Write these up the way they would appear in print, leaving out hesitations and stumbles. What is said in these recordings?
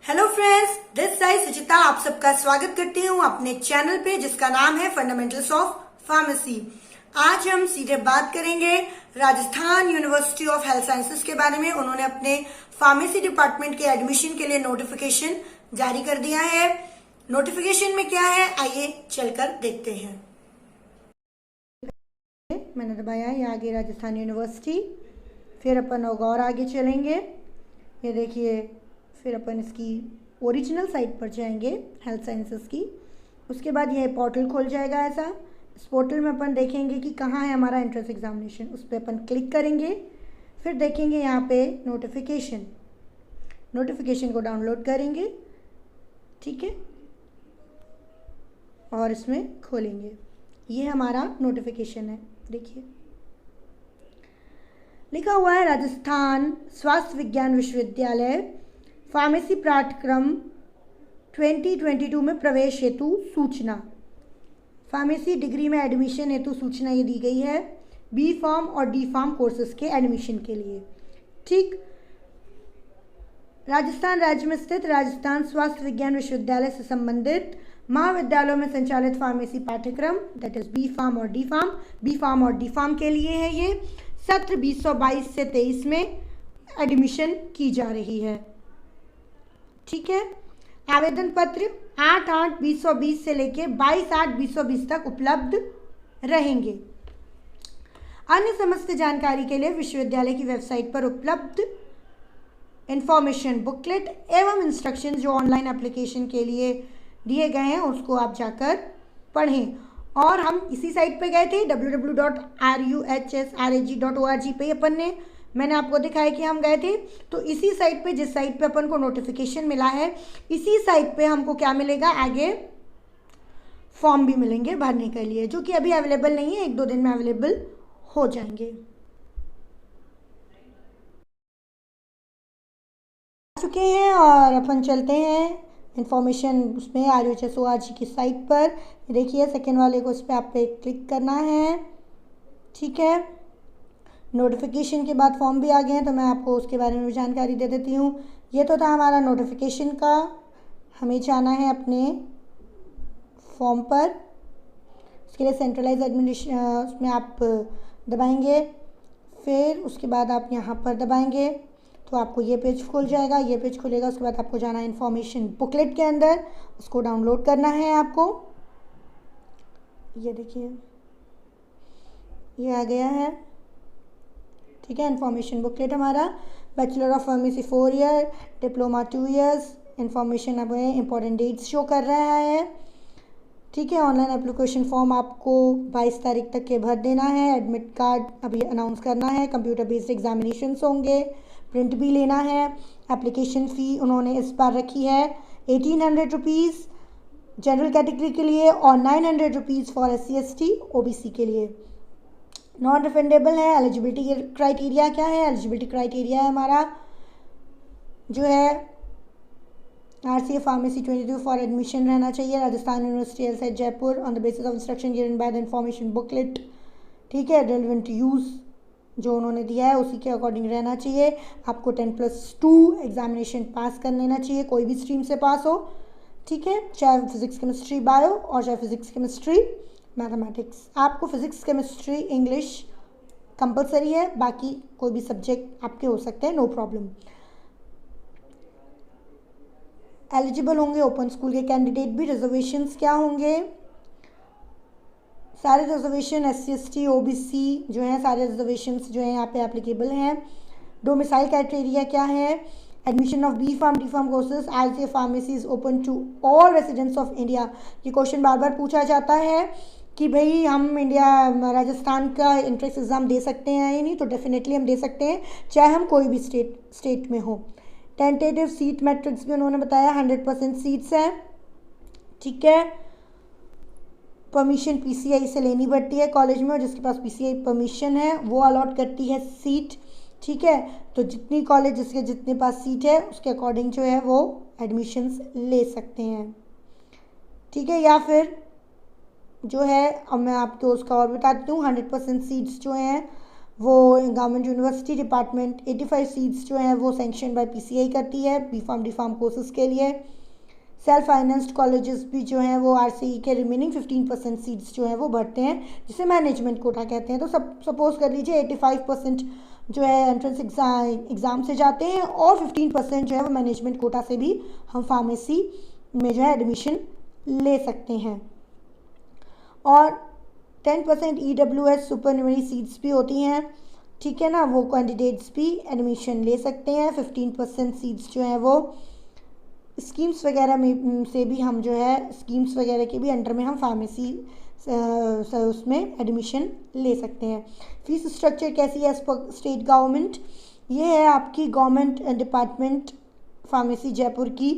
Hello friends, this side सुचिता आप सबका स्वागत करती हूँ अपने चैनल पे जिसका नाम है फंडामेंटल्स ऑफ फार्मेसी। आज हम सीधे बात करेंगे Rajasthan university of health sciences के बारे में। उन्होंने अपने फार्मेसी डिपार्टमेंट के एडमिशन के लिए नोटिफिकेशन जारी कर दिया है। नोटिफिकेशन में क्या है, आइए चलकर देखते हैं। मैंने दबाया, ये आगे राजस्थान यूनिवर्सिटी, फिर अपन और आगे चलेंगे। ये देखिए, फिर अपन इसकी ओरिजिनल साइट पर जाएंगे हेल्थ साइंसेस की। उसके बाद यह पोर्टल खोल जाएगा ऐसा। इस पोर्टल में अपन देखेंगे कि कहाँ है हमारा एंट्रेंस एग्जामिनेशन, उस पर अपन क्लिक करेंगे। फिर देखेंगे यहाँ पे नोटिफिकेशन को डाउनलोड करेंगे, ठीक है, और इसमें खोलेंगे। ये हमारा नोटिफिकेशन है, देखिए लिखा हुआ है राजस्थान स्वास्थ्य विज्ञान विश्वविद्यालय फार्मेसी पाठ्यक्रम 2022 में प्रवेश हेतु सूचना। फार्मेसी डिग्री में एडमिशन हेतु सूचना ये दी गई है बी फार्म और डी फार्म कोर्सेज के एडमिशन के लिए। ठीक, राजस्थान राज्य में स्थित राजस्थान स्वास्थ्य विज्ञान विश्वविद्यालय से संबंधित महाविद्यालयों में संचालित फार्मेसी पाठ्यक्रम दैट इज बी फार्म और डी फार्म, बी फार्म और डी फार्म के लिए है। ये सत्र 2022 से 23 में एडमिशन की जा रही है, ठीक है। आवेदन पत्र 8/8/2020 से लेके 22/8/2020 तक उपलब्ध रहेंगे। अन्य समस्त जानकारी के लिए विश्वविद्यालय की वेबसाइट पर उपलब्ध इंफॉर्मेशन बुकलेट एवं इंस्ट्रक्शन जो ऑनलाइन एप्लीकेशन के लिए दिए गए हैं उसको आप जाकर पढ़ें। और हम इसी साइट पे गए थे www.ruhsrag.org पे मैंने आपको दिखाया कि हम गए थे। तो इसी साइट पे, जिस साइट पे अपन को नोटिफिकेशन मिला है, इसी साइट पे हमको क्या मिलेगा, आगे फॉर्म भी मिलेंगे भरने के लिए, जो कि अभी अवेलेबल नहीं है, 1-2 दिन में अवेलेबल हो जाएंगे। चुके हैं और अपन चलते हैं इंफॉर्मेशन उसमें RUHSORG की साइट पर। देखिए सेकेंड वाले को, इस पर आप पे क्लिक करना है, ठीक है। नोटिफिकेशन के बाद फॉर्म भी आ गए हैं, तो मैं आपको उसके बारे में भी जानकारी दे देती हूँ। ये तो था हमारा नोटिफिकेशन का। हमें जाना है अपने फॉर्म पर। उसके लिए सेंट्रलाइज एडमिनिस्ट्रेशन उसमें आप दबाएंगे, फिर उसके बाद आप यहाँ पर दबाएंगे तो आपको ये पेज खुल जाएगा। ये पेज खुलेगा, उसके बाद आपको जाना है इन्फॉर्मेशन बुकलेट के अंदर, उसको डाउनलोड करना है आपको। ये देखिए, ये आ गया है, ठीक है। इन्फॉर्मेशन बुकलेट हमारा bachelor of pharmacy 4 year, diploma 2 years, information अब इंपॉर्टेंट डेट्स शो कर रहा है, ठीक है। ऑनलाइन एप्लीकेशन फॉर्म आपको 22 तारीख तक के भर देना है। एडमिट कार्ड अभी अनाउंस करना है। कंप्यूटर बेस्ड एग्जामिनेशंस होंगे, प्रिंट भी लेना है। एप्लीकेशन फ़ी उन्होंने इस बार रखी है 1800 रुपीज़ जनरल कैटेगरी के लिए और 900 रुपीज़ फॉर SC/ST OBC के लिए। नॉन रिफंडेबल है। एलिजिबिलिटी क्राइटेरिया क्या है, एलिजिबिलिटी क्राइटेरिया है हमारा जो है RCA फार्मेसी 22 फॉर एडमिशन रहना चाहिए Rajasthan university health science Jaipur on the basis of instruction given by the information booklet, ठीक है। रेलिवेंट यूज़ जो उन्होंने दिया है उसी के अकॉर्डिंग रहना चाहिए। आपको 10+2 एग्जामिनेशन पास कर लेना चाहिए, कोई भी स्ट्रीम से पास हो, ठीक है, चाहे फिजिक्स केमिस्ट्री बायो और चाहे फिजिक्स केमिस्ट्री मैथमेटिक्स। आपको फिजिक्स केमिस्ट्री इंग्लिश कंपलसरी है, बाकी कोई भी सब्जेक्ट आपके हो सकते हैं, नो प्रॉब्लम। एलिजिबल होंगे ओपन स्कूल के कैंडिडेट भी। रिजर्वेशंस क्या होंगे, सारे रिजर्वेशन SC/ST OBC जो हैं, सारे रिजर्वेशंस जो हैं यहाँ पे एप्लीकेबल हैं। डोमिसाइल क्राइटेरिया क्या है, admission of B pharm D pharm courses RCA pharmacy is open to all residents of India. ये क्वेश्चन बार बार पूछा जाता है कि भाई हम इंडिया राजस्थान का एंट्रेंस एग्ज़ाम दे सकते हैं या नहीं, तो डेफिनेटली हम दे सकते हैं, चाहे हम कोई भी स्टेट में हो। टेंटेटिव सीट मैट्रिक्स भी उन्होंने बताया 100% सीट्स हैं, ठीक है। परमिशन PCI से लेनी पड़ती है कॉलेज में, और जिसके पास PCI परमिशन है वो अलॉट करती है सीट, ठीक है। तो जितनी कॉलेज जिसके जितने पास सीट है उसके अकॉर्डिंग जो है वो एडमिशन्स ले सकते हैं, ठीक है। या फिर जो है, अब मैं आपको उसका और बताती हूँ, 100% सीट्स जो हैं वो गवर्नमेंट यूनिवर्सिटी डिपार्टमेंट 85 सीट्स जो हैं वो सेंक्शन बाय PCI करती है B pharm D pharm courses के लिए। सेल्फ फाइनेंस्ड कॉलेजेस भी जो हैं वो RCE के रिमेनिंग 15% सीट्स जो हैं वो भरते हैं, जिसे मैनेजमेंट कोटा कहते हैं। तो सपोज कर लीजिए 85% जो है एंट्रेंस एग्ज़ाम से जाते हैं और 15% जो है वो मैनेजमेंट कोटा से भी हम फार्मेसी में जो है एडमिशन ले सकते हैं। और 10% EWS सुपरन्यूमरी सीट्स भी होती हैं, ठीक है ना, वो कैंडिडेट्स भी एडमिशन ले सकते हैं। 15% सीट्स जो हैं वो स्कीम्स वगैरह में से भी हम जो है स्कीम्स वगैरह के भी अंडर में हम फार्मेसी उसमें एडमिशन ले सकते हैं। फीस स्ट्रक्चर कैसी है एज पर स्टेट गवर्नमेंट, ये है आपकी गवर्नमेंट डिपार्टमेंट फार्मेसी जयपुर की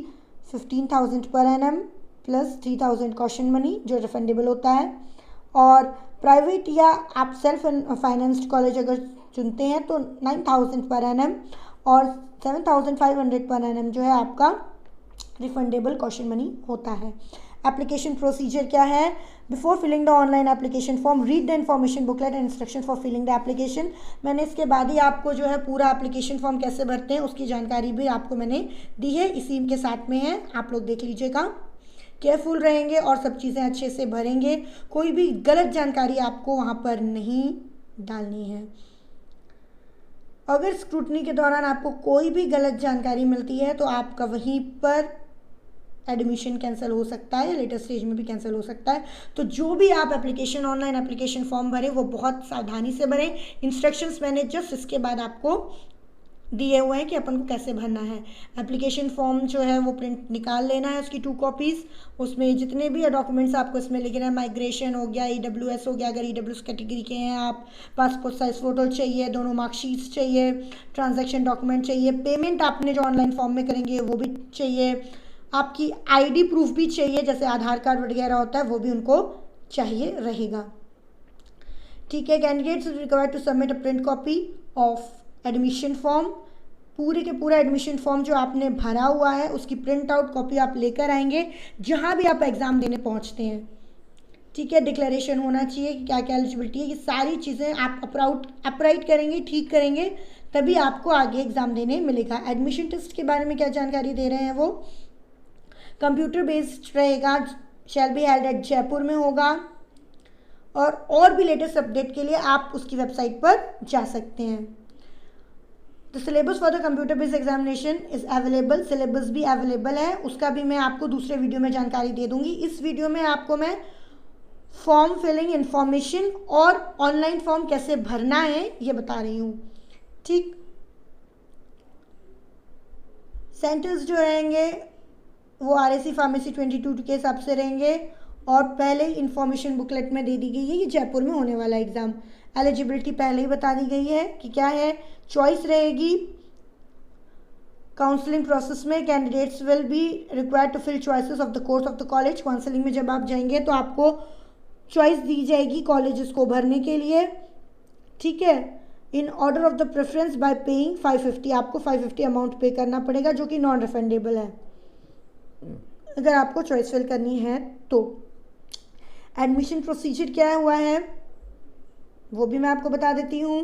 15,000 per annum plus 3,000 caution money जो रिफंडेबल होता है। और प्राइवेट या आप सेल्फ फाइनेंस्ड कॉलेज अगर चुनते हैं तो 9,000 पर एनम और 7,500 पर एनम जो है आपका रिफंडेबल कॉशन मनी होता है। एप्लीकेशन प्रोसीजर क्या है? Before filling the online application form read the information booklet and instruction for filling the application. मैंने इसके बाद ही आपको जो है पूरा एप्लीकेशन फॉर्म कैसे भरते हैं उसकी जानकारी भी आपको मैंने दी है, इसी के साथ में है, आप लोग देख लीजिएगा। केयरफुल रहेंगे और सब चीज़ें अच्छे से भरेंगे, कोई भी गलत जानकारी आपको वहाँ पर नहीं डालनी है। अगर स्क्रूटनी के दौरान आपको कोई भी गलत जानकारी मिलती है तो आपका वहीं पर एडमिशन कैंसिल हो सकता है, लेटर स्टेज में भी कैंसिल हो सकता है। तो जो भी आप एप्लीकेशन ऑनलाइन एप्लीकेशन फॉर्म भरें वो बहुत सावधानी से भरें। इंस्ट्रक्शंस मैंने जस्ट इसके बाद आपको दिए हुए हैं कि अपन को कैसे भरना है। एप्लीकेशन फॉर्म जो है वो प्रिंट निकाल लेना है, उसकी 2 कॉपीज़, उसमें जितने भी डॉक्यूमेंट्स आपको इसमें लिखना है, माइग्रेशन हो गया, EWS हो गया, अगर EWS कैटेगरी के हैं आप, पासपोर्ट साइज फ़ोटो चाहिए, दोनों मार्कशीट्स चाहिए, ट्रांजैक्शन डॉक्यूमेंट चाहिए, पेमेंट आपने जो ऑनलाइन फॉर्म में करेंगे वो भी चाहिए, आपकी ID प्रूफ भी चाहिए, जैसे आधार कार्ड वगैरह होता है वो भी उनको चाहिए रहेगा, ठीक है। Candidates required to submit a print copy of admission form, पूरे के पूरा एडमिशन फॉर्म जो आपने भरा हुआ है उसकी प्रिंट आउट कॉपी आप लेकर आएंगे जहाँ भी आप एग्ज़ाम देने पहुँचते हैं, ठीक है। डिक्लेरेशन होना चाहिए कि क्या क्या एलिजिबिलिटी है, ये सारी चीज़ें आप अपराइट करेंगे, ठीक करेंगे, तभी आपको आगे एग्ज़ाम देने मिलेगा। एडमिशन टेस्ट के बारे में क्या जानकारी दे रहे हैं वो कंप्यूटर बेस्ड रहेगा, shall be held at Jaipur में होगा। और भी लेटेस्ट अपडेट के लिए आप उसकी वेबसाइट पर जा सकते हैं। The syllabus for the computer based examination is available, syllabus भी अवेलेबल है, उसका भी मैं आपको दूसरे वीडियो में जानकारी दे दूंगी। इस वीडियो में आपको मैं फॉर्म फिलिंग इन्फॉर्मेशन और ऑनलाइन फॉर्म कैसे भरना है ये बता रही हूँ, ठीक। सेंटर्स जो रहेंगे वो RAC फार्मेसी 22 के हिसाब से रहेंगे और पहले इन्फॉर्मेशन बुकलेट में दे दी गई है ये जयपुर में होने वाला एग्ज़ाम। एलिजिबिलिटी पहले ही बता दी गई है कि क्या है, चॉइस रहेगी। काउंसलिंग प्रोसेस में candidates will be required to fill choices of the course of the college. Counselling में जब आप जाएंगे तो आपको चॉइस दी जाएगी कॉलेजेस को भरने के लिए, ठीक है। In order of the preference bye paying 550, आपको 550 अमाउंट पे करना पड़ेगा जो कि नॉन रिफंडेबल है अगर आपको चॉइस फिल करनी है तो। एडमिशन प्रोसीजर क्या हुआ है वो भी मैं आपको बता देती हूँ,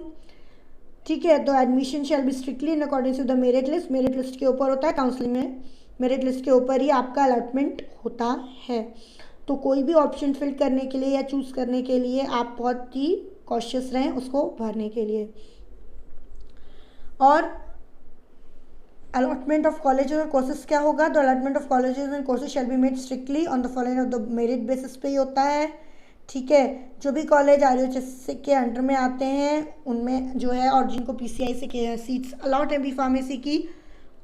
ठीक है। तो admission shall be strictly in according to the merit list, merit list के ऊपर होता है, काउंसलिंग में मेरिट लिस्ट के ऊपर ही आपका अलॉटमेंट होता है। तो कोई भी ऑप्शन फिल करने के लिए या चूज़ करने के लिए आप बहुत ही कॉशियस रहें उसको भरने के लिए। और अलॉटमेंट ऑफ कॉलेजेस और कोर्सेज क्या होगा, the allotment of colleges and courses shall be made strictly on the following of the merit basis पे ही होता है, ठीक है। जो भी कॉलेज RUHS के अंडर में आते हैं उनमें जो है और जिनको PCI से सीट्स अलॉट है बी फार्मेसी की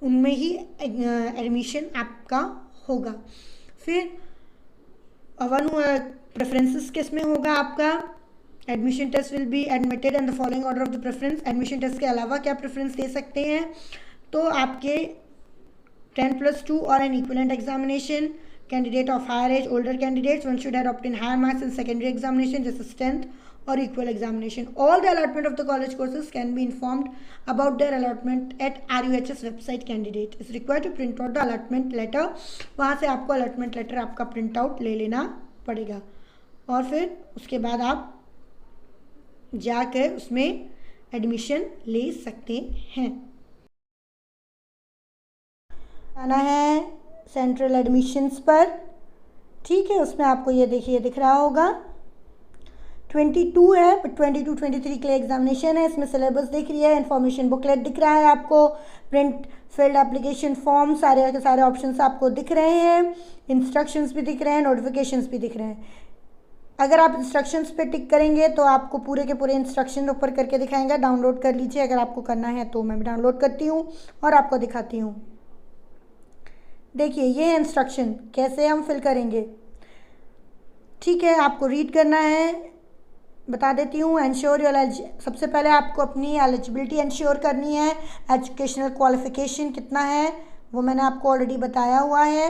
उनमें ही एडमिशन आपका होगा। फिर प्रेफरेंसेस किस में होगा आपका, admission test will be admitted and the following order of the preference. Admission test के अलावा क्या प्रेफरेंस दे सकते हैं, तो आपके 10+2 और an equivalent examination, candidate of higher age, older candidates, one should have obtain higher marks in secondary examination जैसे 10th और equal examination. All the allotment of the college courses can be informed about their allotment at RUHS website. Candidate is required to print out the allotment letter, वहाँ से आपको allotment letter आपका print out ले लेना पड़ेगा और फिर उसके बाद आप जाकर उसमें एडमिशन ले सकते हैं। आना है सेंट्रल एडमिशन्स पर, ठीक है। उसमें आपको ये देखिए दिख रहा होगा 22 है, 22-23 के लिए एग्जामिनेशन है। इसमें सिलेबस दिख रही है, इन्फॉर्मेशन बुकलेट दिख रहा है आपको, प्रिंट फिल्ड एप्लीकेशन फॉर्म, सारे के सारे ऑप्शंस आपको दिख रहे हैं, इंस्ट्रक्शंस भी दिख रहे हैं, नोटिफिकेशंस भी दिख रहे हैं। अगर आप इंस्ट्रक्शंस पे टिक करेंगे तो आपको पूरे के पूरे इंस्ट्रक्शन ऊपर करके दिखाएंगे, डाउनलोड कर लीजिए अगर आपको करना है तो। मैं भी डाउनलोड करती हूँ और आपको दिखाती हूँ। देखिए ये है इंस्ट्रक्शन, कैसे हम फिल करेंगे, ठीक है। आपको रीड करना है, बता देती हूँ। एंश्योर योर सबसे पहले आपको अपनी एलिजिबिलिटी एंश्योर करनी है। एजुकेशनल क्वालिफिकेशन कितना है वो मैंने आपको ऑलरेडी बताया हुआ है,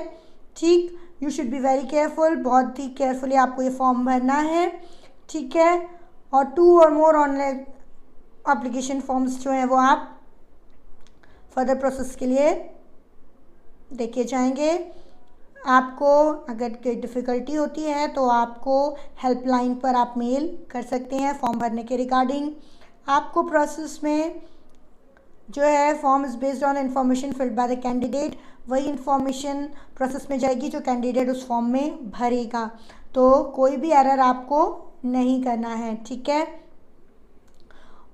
ठीक। You should be very careful, बहुत ही केयरफुली आपको ये फॉर्म भरना है, ठीक है। और 2 और मोर ऑनलाइन एप्लीकेशन फॉर्म्स जो हैं वो आप फर्दर प्रोसेस के लिए देखे जाएंगे। आपको अगर कोई डिफ़िकल्टी होती है तो आपको हेल्पलाइन पर आप मेल कर सकते हैं फॉर्म भरने के रिगार्डिंग। आपको प्रोसेस में जो है form is based on information filled by the candidate, वही इन्फॉर्मेशन प्रोसेस में जाएगी जो कैंडिडेट उस फॉर्म में भरेगा, तो कोई भी एरर आपको नहीं करना है, ठीक है।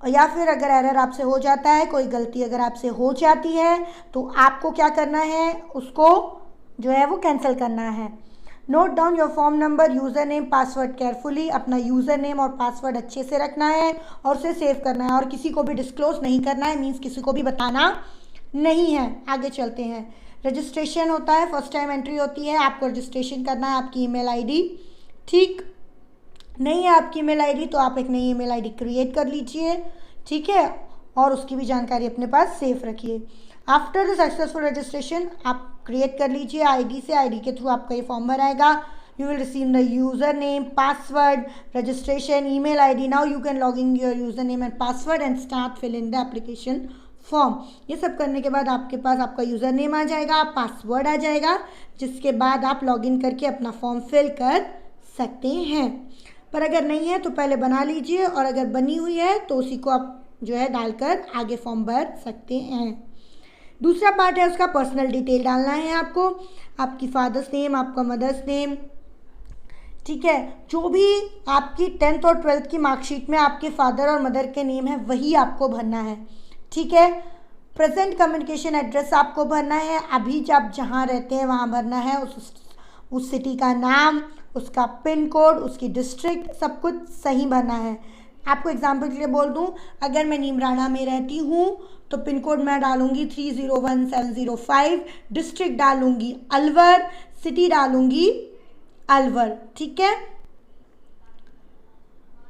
या फिर अगर एरर आपसे हो जाता है, कोई गलती अगर आपसे हो जाती है तो आपको क्या करना है, उसको जो है वो कैंसिल करना है। Note down your form number, user name, password carefully. अपना यूज़र नेम और पासवर्ड अच्छे से रखना है और उसे सेव करना है और किसी को भी डिस्क्लोज नहीं करना है, मीन्स किसी को भी बताना नहीं है। आगे चलते हैं। रजिस्ट्रेशन होता है, फर्स्ट टाइम एंट्री होती है, आपको रजिस्ट्रेशन करना है आपकी ईमेल आईडी, ठीक। नहीं है आपकी ईमेल आईडी तो आप एक नई ईमेल आईडी क्रिएट कर लीजिए, ठीक है, और उसकी भी जानकारी अपने पास सेफ रखिए। आफ्टर द सक्सेसफुल रजिस्ट्रेशन आप क्रिएट कर लीजिए आईडी से, आईडी के थ्रू आपका ये फॉर्म भराएगा। You will receive the user name, password, registration, email ID. Now you can log in your user name and password and start fill in the application form. ये सब करने के बाद आपके पास आपका यूज़र नेम आ जाएगा, पासवर्ड आ जाएगा, जिसके बाद आप लॉग इन करके अपना फॉर्म फिल कर सकते हैं। पर अगर नहीं है तो पहले बना लीजिए और अगर बनी हुई है तो उसी को आप जो है डालकर आगे फॉर्म भर सकते हैं। दूसरा पार्ट है उसका पर्सनल डिटेल डालना है आपको, आपकी फादर्स नेम, आपका मदर्स नेम, ठीक है। जो भी आपकी 10th और 12th की मार्कशीट में आपके फादर और मदर के नेम है वही आपको भरना है, ठीक है। प्रेजेंट कम्युनिकेशन एड्रेस आपको भरना है, अभी जब जहाँ रहते हैं वहाँ भरना है। उस सिटी का नाम, उसका पिन कोड, उसकी डिस्ट्रिक्ट, सब कुछ सही भरना है। आपको एग्जाम्पल के लिए बोल दूँ, अगर मैं नीमराना में रहती हूँ तो पिन कोड मैं डालूँगी 301705, डिस्ट्रिक्ट डालूँगी अलवर, सिटी डालूँगी अलवर, ठीक है।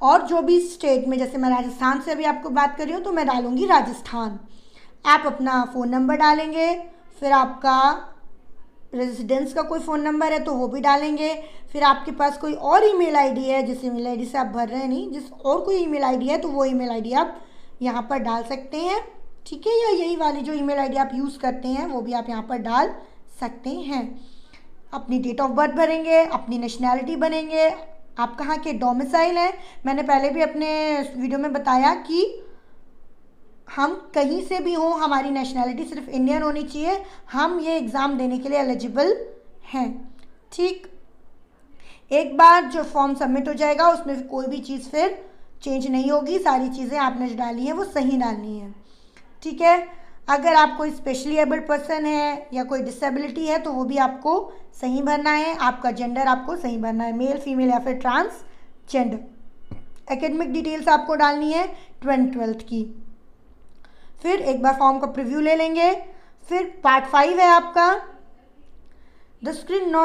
और जो भी स्टेट में, जैसे मैं राजस्थान से अभी आपको बात कर रही हूँ तो मैं डालूँगी राजस्थान। आप अपना फ़ोन नंबर डालेंगे, फिर आपका रेजिडेंस का कोई फ़ोन नंबर है तो वो भी डालेंगे, फिर आपके पास कोई और ईमेल आईडी है जिस ईमेल आईडी से आप भर रहे हैं, नहीं, जिस और कोई ईमेल आईडी है तो वो ईमेल आईडी आप यहाँ पर डाल सकते हैं, ठीक है। या यही वाली जो ईमेल आईडी आप यूज़ करते हैं वो भी आप यहाँ पर डाल सकते हैं। अपनी डेट ऑफ बर्थ भरेंगे, अपनी नेशनैलिटी भरेंगे, आप कहाँ के डोमिसाइल हैं। मैंने पहले भी अपने वीडियो में बताया कि हम कहीं से भी हों, हमारी नेशनैलिटी सिर्फ इंडियन होनी चाहिए, हम ये एग्ज़ाम देने के लिए एलिजिबल हैं, ठीक। एक बार जो फॉर्म सबमिट हो जाएगा उसमें कोई भी चीज़ फिर चेंज नहीं होगी, सारी चीज़ें आपने जो डाली हैं वो सही डालनी है, ठीक है। अगर आप कोई स्पेशली एबल्ड पर्सन है या कोई डिसेबिलिटी है तो वो भी आपको सही भरना है। आपका जेंडर आपको सही भरना है, मेल, फीमेल या फिर ट्रांसजेंडर। एकेडमिक डिटेल्स आपको डालनी है 12th की। फिर एक बार फॉर्म का प्रीव्यू ले लेंगे। फिर पार्ट 5 है आपका, the screen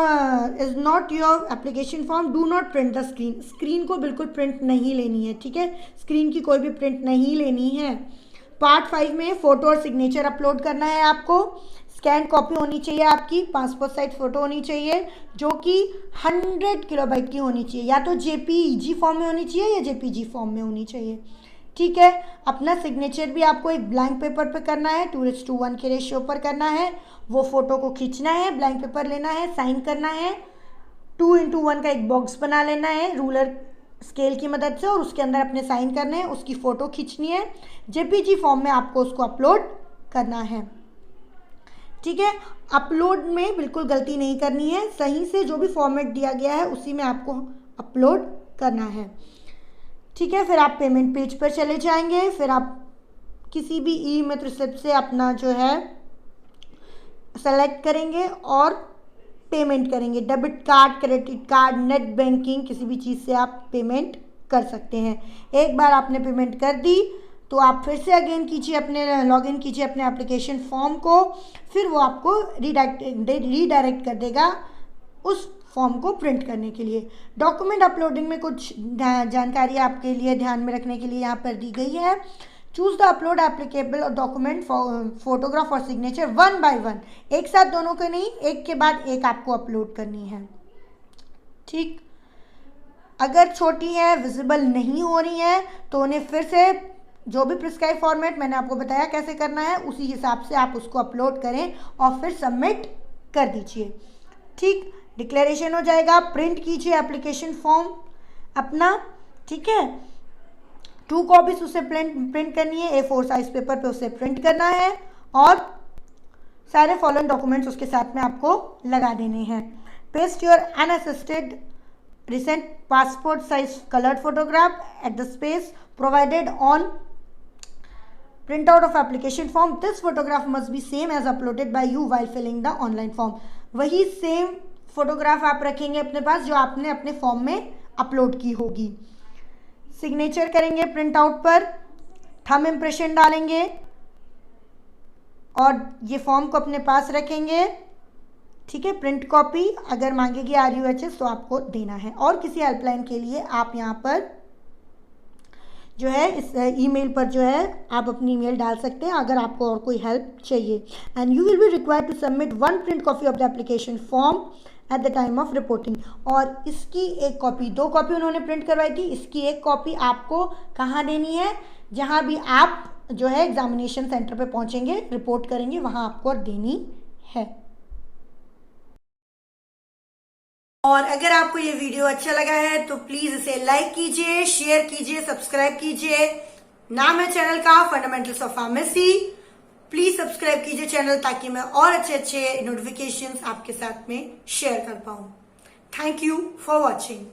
is not your application form, do not print the screen. Screen को बिल्कुल प्रिंट नहीं लेनी है, ठीक है, स्क्रीन की कोई भी प्रिंट नहीं लेनी है। पार्ट 5 में फ़ोटो और सिग्नेचर अपलोड करना है आपको। स्कैन कॉपी होनी चाहिए आपकी, पासपोर्ट साइज फ़ोटो होनी चाहिए जो कि 100 किलोबाइट की होनी चाहिए, या तो JPEG फॉर्म में होनी चाहिए या JPG फॉर्म में होनी चाहिए, ठीक है। अपना सिग्नेचर भी आपको एक ब्लैंक पेपर पे करना है, 2:1 के रेशियो पर करना है। वो फ़ोटो को खींचना है, ब्लैंक पेपर लेना है, साइन करना है, 2:1 का एक बॉक्स बना लेना है, रूलर स्केल की मदद से और उसके अंदर अपने साइन करने हैं, उसकी फ़ोटो खींचनी है, जेपीजी फॉर्म में आपको उसको अपलोड करना है। ठीक है, अपलोड में बिल्कुल गलती नहीं करनी है, सही से जो भी फॉर्मेट दिया गया है उसी में आपको अपलोड करना है। ठीक है, फिर आप पेमेंट पेज पर चले जाएंगे, फिर आप किसी भी ई मित्र स्लिप से अपना जो है सेलेक्ट करेंगे और पेमेंट करेंगे। Debit card, credit card, net banking, किसी भी चीज़ से आप पेमेंट कर सकते हैं। एक बार आपने पेमेंट कर दी तो आप फिर से अगेन कीजिए, अपने लॉगिन कीजिए अपने एप्लीकेशन फॉर्म को, फिर वो आपको रीडायरेक्ट कर देगा उस फॉर्म को प्रिंट करने के लिए। डॉक्यूमेंट अपलोडिंग में कुछ जानकारी आपके लिए ध्यान में रखने के लिए यहाँ पर दी गई है। Choose the upload applicable document photograph और सिग्नेचर वन बाय वन, एक साथ दोनों को नहीं, एक के बाद एक आपको अपलोड करनी है। ठीक, अगर छोटी है, विजिबल नहीं हो रही है, तो उन्हें फिर से जो भी प्रिस्क्राइब फॉर्मेट मैंने आपको बताया कैसे करना है उसी हिसाब से आप उसको अपलोड करें और फिर सबमिट कर दीजिए। ठीक, डिक्लेरेशन हो जाएगा, प्रिंट कीजिए एप्लीकेशन फॉर्म अपना। ठीक है, 2 कॉपीज उसे प्रिंट करनी है, A4 साइज पेपर पे उसे प्रिंट करना है और सारे फॉलोइंग डॉक्यूमेंट्स उसके साथ में आपको लगा देने हैं। Paste your unassisted recent passport size colored photograph at the space provided on printout of application form. This photograph must be same as uploaded by you while filling the online form. वही same photograph आप रखेंगे अपने पास जो आपने अपने form में upload की होगी। सिग्नेचर करेंगे प्रिंट आउट पर, थंब इम्प्रेशन डालेंगे और ये फॉर्म को अपने पास रखेंगे। ठीक है, प्रिंट कॉपी अगर मांगेगी RUHS तो आपको देना है। और किसी हेल्पलाइन के लिए आप यहाँ पर जो है इस ईमेल पर जो है आप अपनी ईमेल डाल सकते हैं अगर आपको और कोई हेल्प चाहिए। And you will be required to submit 1 print copy of the application form at the time of reporting. और इसकी एक कॉपी, 2 कॉपी उन्होंने प्रिंट करवाई थी, इसकी एक कॉपी आपको कहाँ देनी है, जहाँ भी आप जो है एग्जामिनेशन सेंटर पे पहुँचेंगे, रिपोर्ट करेंगे, वहाँ आपको देनी है। और अगर आपको ये वीडियो अच्छा लगा है तो प्लीज इसे लाइक कीजिए, शेयर कीजिए, सब्सक्राइब कीजिए। नाम है चैनल का fundamentals of pharmacy. Please subscribe कीजिए चैनल ताकि मैं और अच्छे अच्छे नोटिफिकेशंस आपके साथ में शेयर कर पाऊं। Thank you for watching.